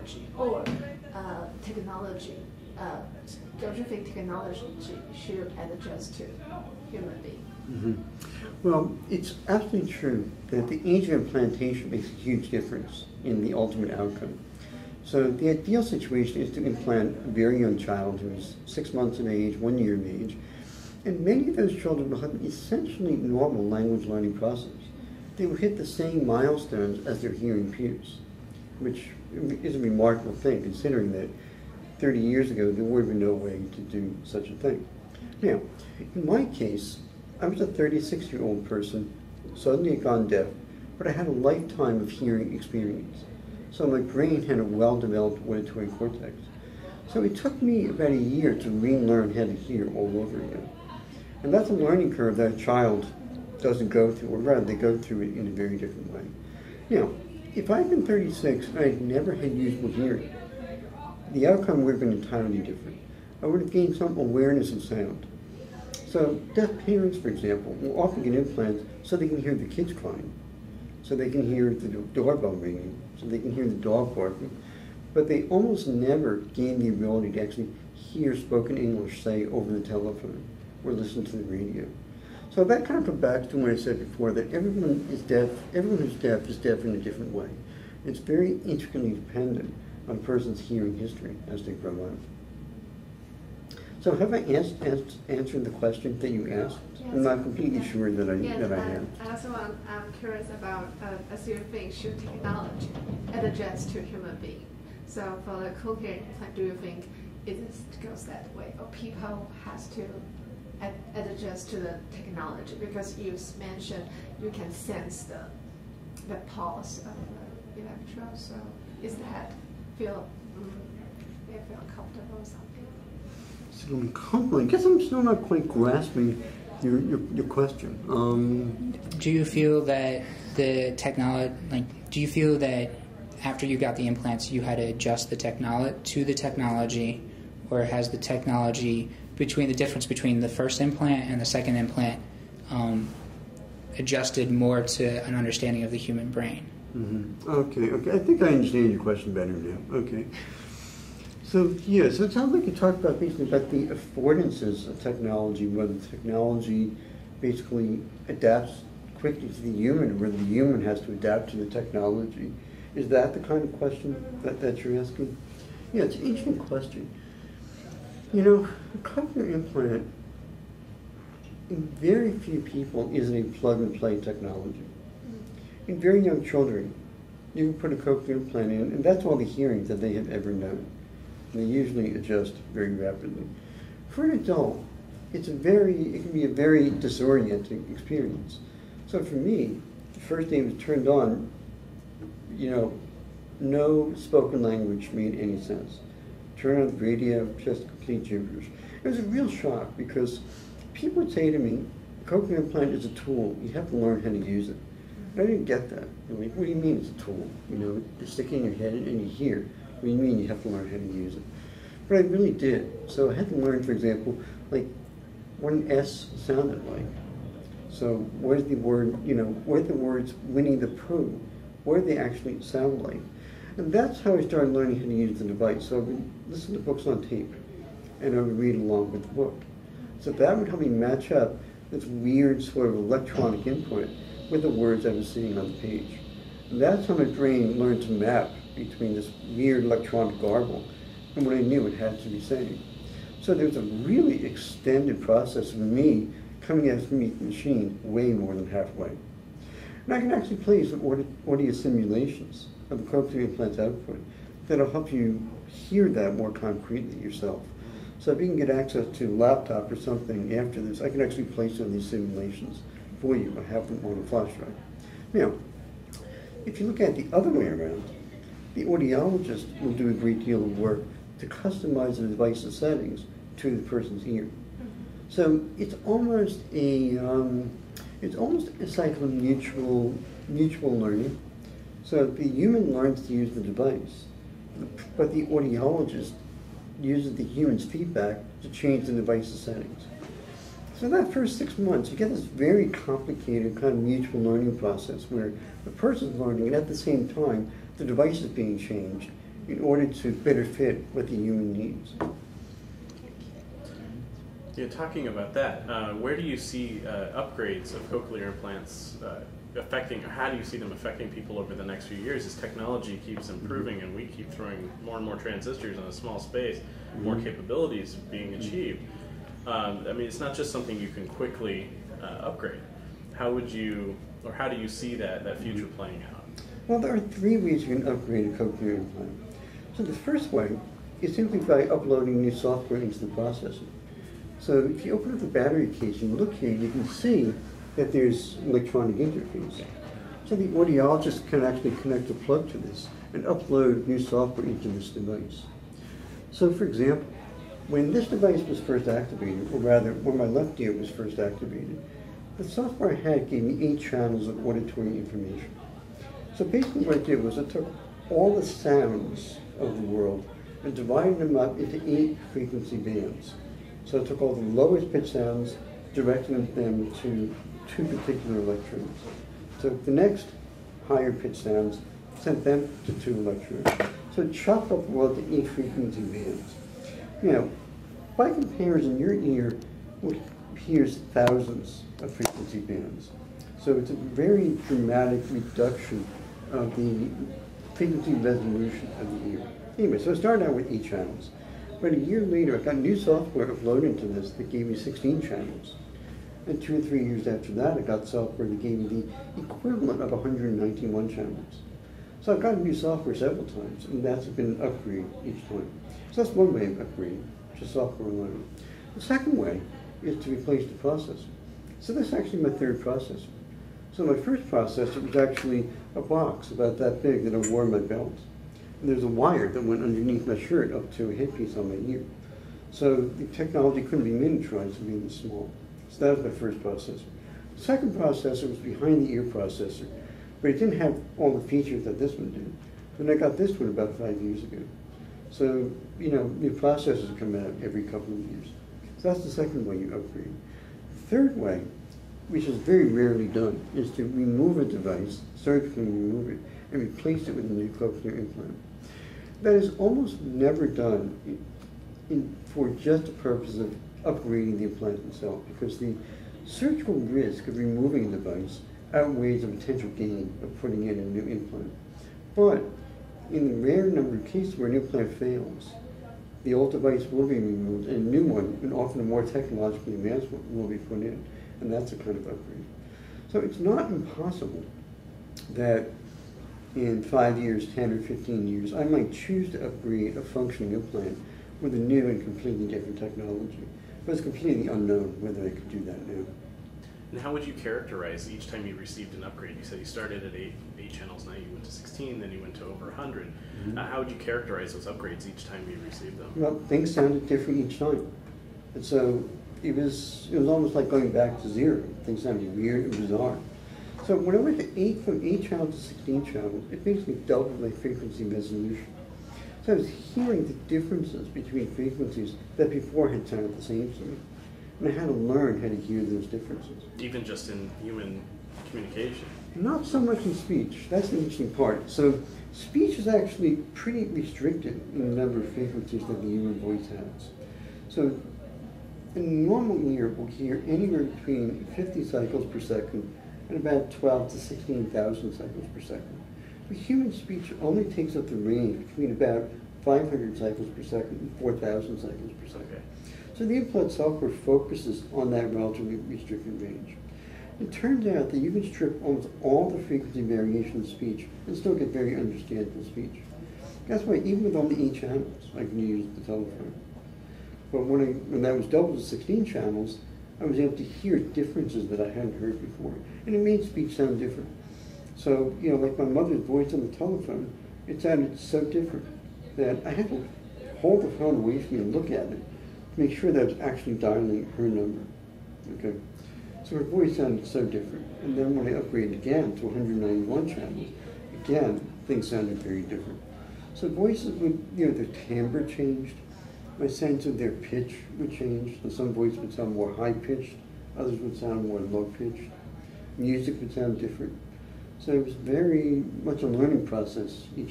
technology or technology? Don't you think technology should adjust to human being? Mm-hmm. Well, it's absolutely true that the age of implantation makes a huge difference in the ultimate outcome. So the ideal situation is to implant a very young child who is 6 months of age, 1 year of age, and many of those children will have an essentially normal language learning process. They will hit the same milestones as their hearing peers, which is a remarkable thing considering that 30 years ago there would have been no way to do such a thing. Now, in my case, I was a 36-year-old person, suddenly had gone deaf, but I had a lifetime of hearing experience. So my brain had a well-developed auditory cortex. So it took me about a year to relearn how to hear all over again. And that's a learning curve that a child doesn't go through, or rather they go through it in a very different way. Now, if I'd been 36 and I'd never had usable hearing, the outcome would have been entirely different. I would have gained some awareness of sound. So deaf parents, for example, will often get implants so they can hear the kids crying, so they can hear the doorbell ringing, so they can hear the dog barking, but they almost never gain the ability to actually hear spoken English, say, over the telephone or listen to the radio. So that kind of goes back to what I said before, that everyone is deaf, everyone who's deaf is deaf in a different way. It's very intricately dependent on a person's hearing history as they grow up. So have I answered the question that you asked? Yes. I'm not completely sure that I have. I'm curious about, as you think, should technology adjust to human being? So for the cochlear implant, do you think it goes that way, or people has to adjust to the technology? Because you mentioned you can sense the pulse of the electrode, so is that feel comfortable or something? So uncomfortable. I guess I'm still not quite grasping your question. Do you feel that the technology, do you feel that after you got the implants you had to adjust the technology, or has the technology, between the difference between the first implant and the second implant, adjusted more to an understanding of the human brain? Mm-hmm. Okay. I think I understand your question better now. Okay. So it sounds like you talked about basically about the affordances of technology, whether the technology basically adapts quickly to the human, or whether the human has to adapt to the technology. Is that the kind of question that you're asking? Yeah, it's an interesting question. You know, a cochlear implant, in very few people, is a plug-and-play technology. In very young children, you can put a cochlear implant in, and that's all the hearing that they have ever known. And they usually adjust very rapidly. For an adult, it can be a very disorienting experience. So for me, the first day it was turned on, no spoken language made any sense. Turn on the radio, just complete gibberish. It was a real shock because people would say to me, a cochlear implant is a tool, you have to learn how to use it. And I didn't get that. Like, what do you mean it's a tool? You stick it in your head and you hear. What do you mean you have to learn how to use it? But I really did. So I had to learn, for example, like what an S sounded like. So where's the word, where the words Winnie the Pooh, what do they actually sound like? And that's how I started learning how to use the device. So I would listen to books on tape, and I would read along with the book. So that would help me match up this weird sort of electronic input with the words I was seeing on the page. And that's how my brain learned to map between this weird electronic garble and what I knew it had to be saying. So there's a really extended process of me coming out of the machine way more than halfway. And I can actually play some audio simulations of the cochlear implant's output that'll help you hear that more concretely yourself. So if you can get access to a laptop or something after this, I can actually play some of these simulations for you. I have them on a flash drive. Now, if you look at the other way around, the audiologist will do a great deal of work to customize the device's settings to the person's ear. So it's almost a cycle of mutual learning. So the human learns to use the device, but the audiologist uses the human's feedback to change the device's settings. So that first 6 months, you get this very complicated kind of mutual learning process where the person's learning, and at the same time, the device is being changed, in order to better fit what the human needs. Yeah, talking about that, where do you see upgrades of cochlear implants affecting, or how do you see them affecting people over the next few years as technology keeps improving and we keep throwing more and more transistors in a small space, more capabilities being achieved? I mean, it's not just something you can quickly upgrade. How would you, or how do you see that future playing out? Well, there are three ways you can upgrade a cochlear implant. So the first way is simply by uploading new software into the processor. So if you open up the battery case and look here, you can see that there's an electronic interface. So the audiologist can actually connect a plug to this and upload new software into this device. So for example, when this device was first activated, or rather, when my left ear was first activated, the software I had gave me 8 channels of auditory information. So basically what I did was I took all the sounds of the world and divided them up into 8 frequency bands. So I took all the lowest pitch sounds, directed them to 2 particular electrodes. So the next higher pitch sounds, sent them to 2 electrodes. So it chopped up the world to 8 frequency bands. Now, by comparison, your ear hears thousands of frequency bands. So it's a very dramatic reduction of the frequency resolution of the ear. Anyway, so I started out with 8 channels. But a year later, I got new software uploaded into this that gave me 16 channels. And 2 or 3 years after that, I got software that gave me the equivalent of 191 channels. So I've gotten new software several times, and that's been an upgrade each time. So that's one way of upgrading, just software alone. The second way is to replace the processor. So this is actually my third processor. So my first processor was actually a box about that big that I wore in my belt. And there's a wire that went underneath my shirt up to a headpiece on my ear. So the technology couldn't be miniaturized to be this small. So that was my first processor. The second processor was behind the ear processor, but it didn't have all the features that this one did. And I got this one about 5 years ago. So, you know, new processors come out every couple of years. So that's the second way you upgrade. The third way, which is very rarely done, is to remove a device, surgically remove it, and replace it with a new cochlear implant. That is almost never done for just the purpose of upgrading the implant itself, because the surgical risk of removing a device outweighs the potential gain of putting in a new implant. But in the rare number of cases where an implant fails, the old device will be removed and a new one, and often a more technologically advanced one, will be put in. And that's a kind of upgrade. So it's not impossible that in 5 years, 10 or 15 years, I might choose to upgrade a functioning implant with a new and completely different technology. But it's completely unknown whether I could do that now. And how would you characterize each time you received an upgrade? You said you started at 8 channels, now you went to 16, then you went to over 100. How would you characterize those upgrades each time you received them? Well, things sounded different each time. And so it was almost like going back to 0. Things sounded weird and bizarre. So when I went to from 8 channels to 16 channels, it basically doubled my frequency resolution. So I was hearing the differences between frequencies that before had sounded the same to me. And I had to learn how to hear those differences. Even just in human communication? Not so much in speech. That's the interesting part. So speech is actually pretty restricted in the number of frequencies that the human voice has. So a normal ear will hear anywhere between 50 cycles per second and about 12 to 16,000 cycles per second. But human speech only takes up the range between about 500 cycles per second and 4,000 cycles per second. Okay. So the implant software focuses on that relatively restricted range. It turns out that you can strip almost all the frequency variation of speech and still get very understandable speech. That's why even with only 8 channels, I can use the telephone. But when that was doubled to 16 channels, I was able to hear differences that I hadn't heard before. And it made speech sound different. So, you know, like my mother's voice on the telephone, it sounded so different that I had to hold the phone away from me and look at it to make sure that I was actually dialing her number. Okay? So her voice sounded so different. And then when I upgraded again to 191 channels, again, things sounded very different. So voices would, you know, their timbre changed. My sense of their pitch would change. So some voices would sound more high-pitched, others would sound more low-pitched. Music would sound different. So it was very much a learning process each